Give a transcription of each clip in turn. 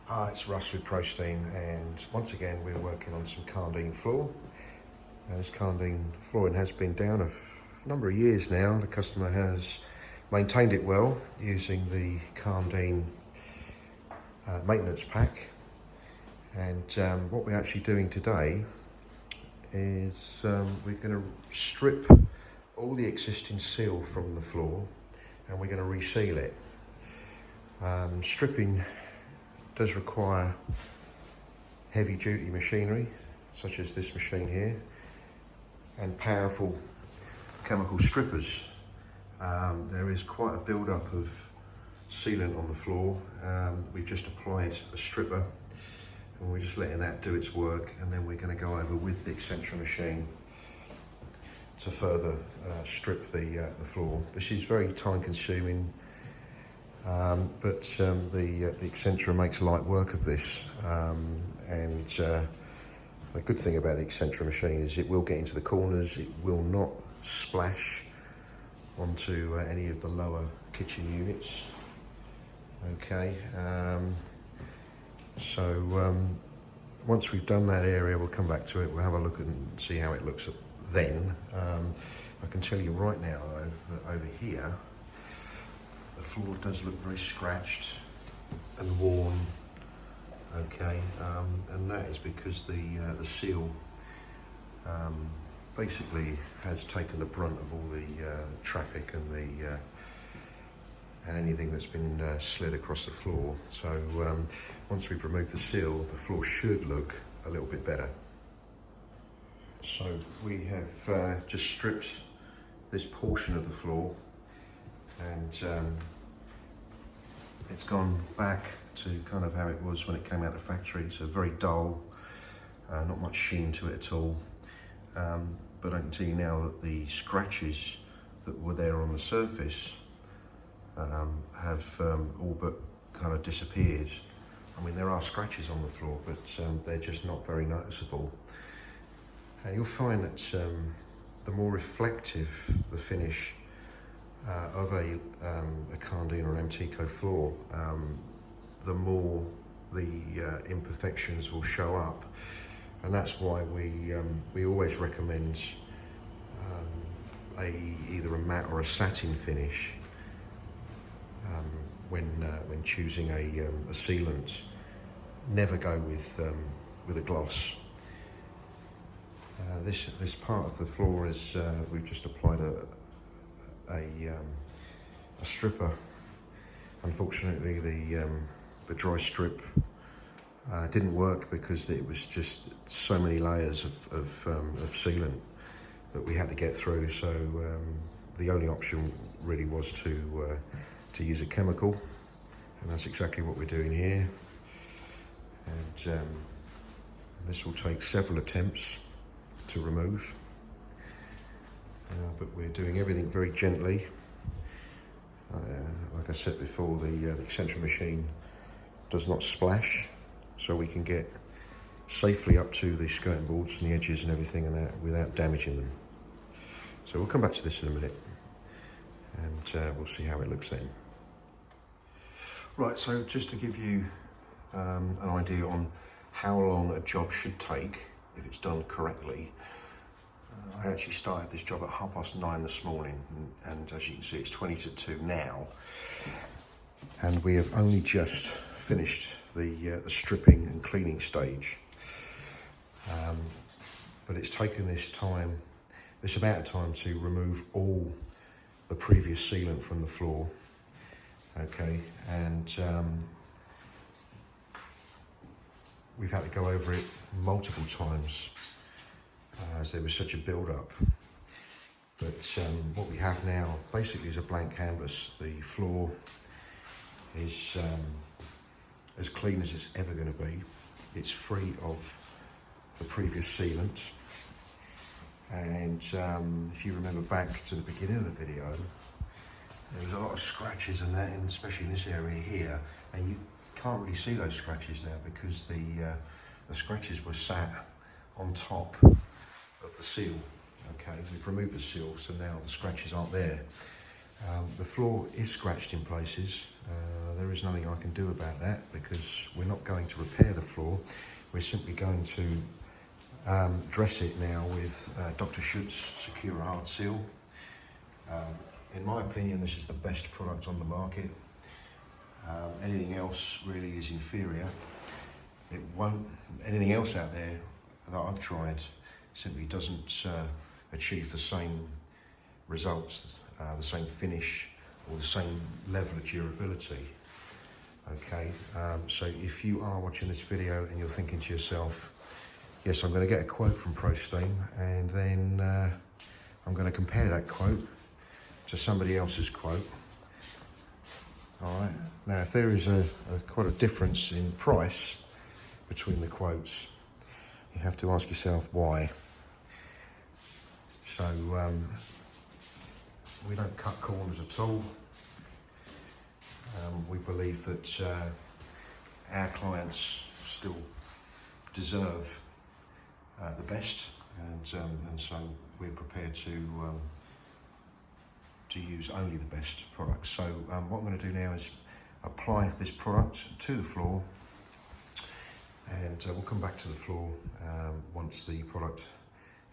Hi, it's Russ with Prostein, and once again we're working on some Karndean floor. Now, this Karndean flooring has been down a number of years now. The customer has maintained it well using the Karndean maintenance pack, and what we're actually doing today is we're going to strip all the existing seal from the floor and we're going to reseal it. Stripping does require heavy duty machinery such as this machine here and powerful chemical strippers. There is quite a build-up of sealant on the floor. We've just applied a stripper and we're just letting that do its work, and then we're going to go over with the eccentric machine to further strip the floor. This is very time consuming, but the eccentric makes light work of this, and the good thing about the eccentric machine is it will get into the corners. It will not splash onto any of the lower kitchen units. Okay, so once we've done that area, we'll come back to it. We'll have a look and see how it looks then. I can tell you right now though that over here the floor does look very scratched and worn. Okay, and that is because the seal basically has taken the brunt of all the traffic and and anything that's been slid across the floor. So once we've removed the seal, the floor should look a little bit better. So we have just stripped this portion of the floor, and it's gone back to kind of how it was when it came out of the factory. So very dull, not much sheen to it at all. But I can tell you now that the scratches that were there on the surface have all but kind of disappeared. I mean, there are scratches on the floor, but they're just not very noticeable. And you'll find that the more reflective the finish of a Karndean or Amtico floor, the more the imperfections will show up, and that's why we always recommend either a matte or a satin finish when choosing a sealant. Never go with a gloss. This part of the floor is we've just applied a stripper. Unfortunately, the dry strip didn't work because it was just so many layers of sealant that we had to get through. So the only option really was to use a chemical, and that's exactly what we're doing here. And this will take several attempts to remove, but we're doing everything very gently. Like I said before, the eccentric machine does not splash, so we can get safely up to the skirting boards and the edges and everything and that without damaging them. So we'll come back to this in a minute, and we'll see how it looks then. Right, so just to give you an idea on how long a job should take if it's done correctly, I actually started this job at 9:30 this morning, and as you can see, it's 2 now, and we have only just finished the stripping and cleaning stage. But it's taken this amount of time to remove all the previous sealant from the floor. Okay, and we've had to go over it multiple times as there was such a build-up. But what we have now basically is a blank canvas. The floor is as clean as it's ever going to be. It's free of the previous sealant, and if you remember back to the beginning of the video, there was a lot of scratches and that, and especially in this area here, and you can't really see those scratches now because the scratches were sat on top of the seal. Okay, we've removed the seal, so now the scratches aren't there. The floor is scratched in places, There is nothing I can do about that because we're not going to repair the floor. We're simply going to dress it now with Dr. Schutz's Secure Hard Seal. In my opinion, this is the best product on the market. Anything else really is inferior. Anything else out there that I've tried simply doesn't achieve the same results, the same finish, or the same level of durability. Okay, so if you are watching this video and you're thinking to yourself, yes, I'm going to get a quote from ProSteam, and then I'm going to compare that quote to somebody else's quote. All right, now if there is quite a difference in price between the quotes, you have to ask yourself why. So we don't cut corners at all. We believe that our clients still deserve the best, and so we're prepared to use only the best products. So what I'm going to do now is apply this product to the floor, and we'll come back to the floor once the product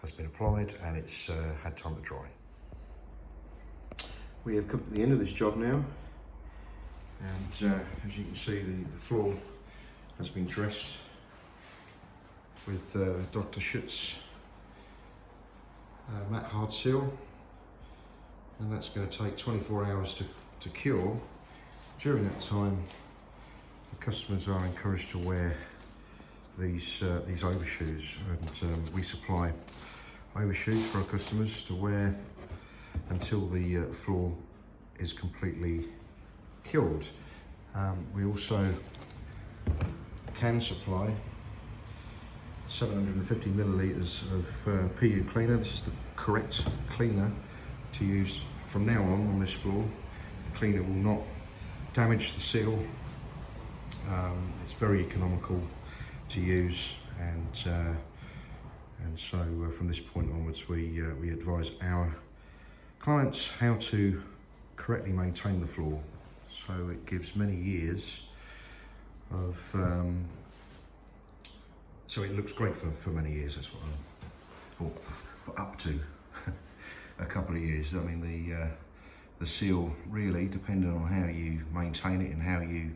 has been applied and it's had time to dry. We have come to the end of this job now, and as you can see, the floor has been dressed with Dr. Schutz's matte hard seal, and that's going to take 24 hours to cure. During that time, the customers are encouraged to wear these overshoes, and we supply overshoes for our customers to wear until the floor is completely cured. We also can supply 750 millilitres of PU cleaner. This is the correct cleaner to use from now on this floor. The cleaner will not damage the seal. It's very economical to use, and so from this point onwards, we advise our clients how to correctly maintain the floor, so it gives many years of so it looks great for many years. That's what or for up to a couple of years. I mean, the seal really, depending on how you maintain it and how you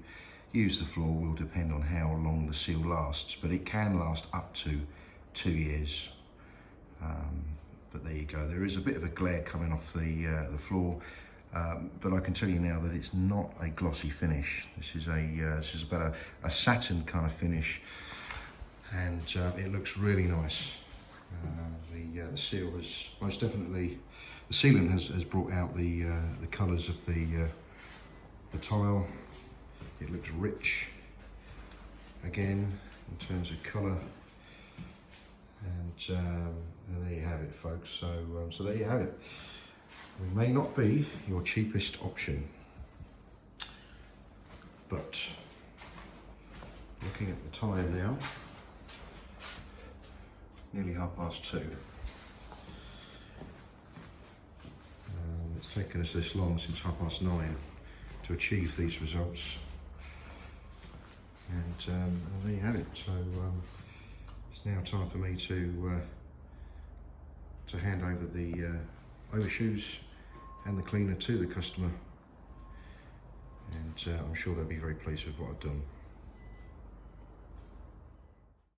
use the floor, will depend on how long the seal lasts, but it can last up to 2 years. But there you go. There is a bit of a glare coming off the floor, but I can tell you now that it's not a glossy finish. This is about a satin kind of finish, and it looks really nice. The seal has most definitely, the sealant has brought out the colours of the tile. It looks rich again in terms of colour, and there you have it, folks. So there you have it. We may not be your cheapest option, but looking at the time now, nearly 2:30. It's taken us this long, since 9:30, to achieve these results, and there you have it. So it's now time for me to hand over the overshoes and the cleaner to the customer, and I'm sure they'll be very pleased with what I've done.